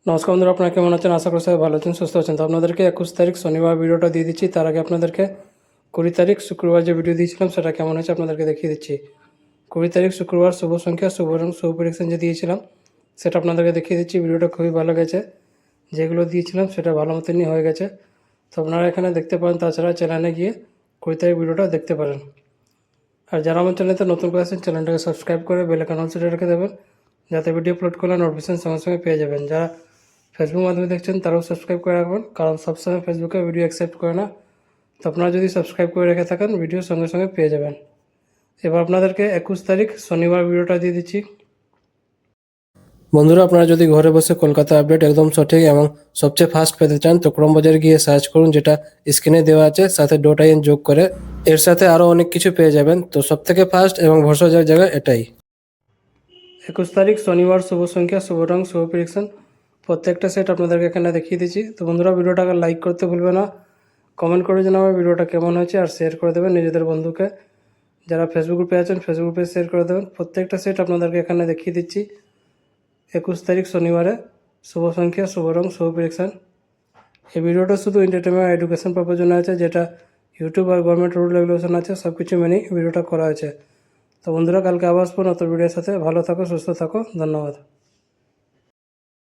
নমস্কার বন্ধুরা, আপনারা কেমন আছেন? আশা করি সবাই ভালো আছেন, সুস্থ আছেন। তো আপনাদেরকে 21 তারিখ শনিবার ভিডিওটা দিয়ে দিচ্ছি। তার আগে আপনাদেরকে 20 তারিখ শুক্রবার যে ভিডিও দিয়েছিলাম সেটা কেমন হয়েছে আপনাদেরকে দেখিয়ে দিচ্ছি। 20 তারিখ শুক্রবার শুভ সংখ্যা শুভ রং শুভ প্রেডিকশন যে দিয়েছিলাম সেটা আপনাদেরকে দেখিয়ে দিচ্ছি। ভিডিওটা খুবই ভালো গেছে, যেগুলো দিয়েছিলাম সেটা ভালো মতনই হয়ে গেছে। তো আপনারা এখানে দেখতে পারেন, তাছাড়া চ্যানেলে গিয়ে 20 তারিখ ভিডিওটা দেখতে পারেন। আর যারা আমার চ্যানেলে নতুন করে আছেন চ্যানেলটাকে সাবস্ক্রাইব করে বেল আইকন অল সেটে রেখে দেবেন, যাতে ভিডিও আপলোড করলে নোটিফিকেশন সঙ্গে সঙ্গে পেয়ে যাবেন। যারা ফেসবুক মাধ্যমে দেখছেন তারাও সাবস্ক্রাইব করে রাখবেন, কারণ সবসময় ফেসবুকে ভিডিও অ্যাকসেপ্ট করে না। তো আপনারা যদি সাবস্ক্রাইব করে রেখে থাকেন ভিডিও সঙ্গে সঙ্গে পেয়ে যাবেন। এবার আপনাদেরকে 21 তারিখ শনিবার ভিডিওটা দিয়ে দিচ্ছি। বন্ধুরা, আপনারা যদি ঘরে বসে কলকাতা আপডেট একদম সঠিক এবং সবচেয়ে ফাস্ট পেতে চান তো ক্রমবাজারে গিয়ে সার্চ করুন, যেটা স্ক্রিনে দেওয়া আছে, সাথে .in যোগ করে এর সাথে আরও অনেক কিছু পেয়ে যাবেন। তো সবথেকে ফাস্ট এবং ভরসাযোগ্য জায়গা এটাই। 21 তারিখ শনিবার শুভ সংখ্যা শুভ রং শুভ প্রেডিকশন প্রত্যেকটা সেট আপনাদেরকে এখানে দেখিয়ে দিচ্ছি। তো বন্ধুরা, ভিডিওটাকে লাইক করতে ভুলবে না, কমেন্ট করে জানাবে ভিডিওটা কেমন হয়েছে, আর শেয়ার করে দেবেন নিজেদের বন্ধুকে। যারা ফেসবুক গ্রুপে আছেন ফেসবুক গ্রুপে শেয়ার করে দেবেন। প্রত্যেকটা সেট আপনাদেরকে এখানে দেখিয়ে দিচ্ছি। 21 তারিখ শনিবারে শুভ সংখ্যা শুভ রং শুভ প্রেডিকশন। এই ভিডিওটা শুধু এন্টারটেনমেন্ট আর এডুকেশন পারপাস জন্য আছে, যেটা ইউটিউব আর গভর্নমেন্ট রুল রেগুলেশন আছে সব কিছু মেনেই ভিডিওটা করা হয়েছে। তো বন্ধুরা, কালকে আবার আসবো নতুন ভিডিওর সাথে। ভালো থাকো, সুস্থ থাকো, ধন্যবাদ।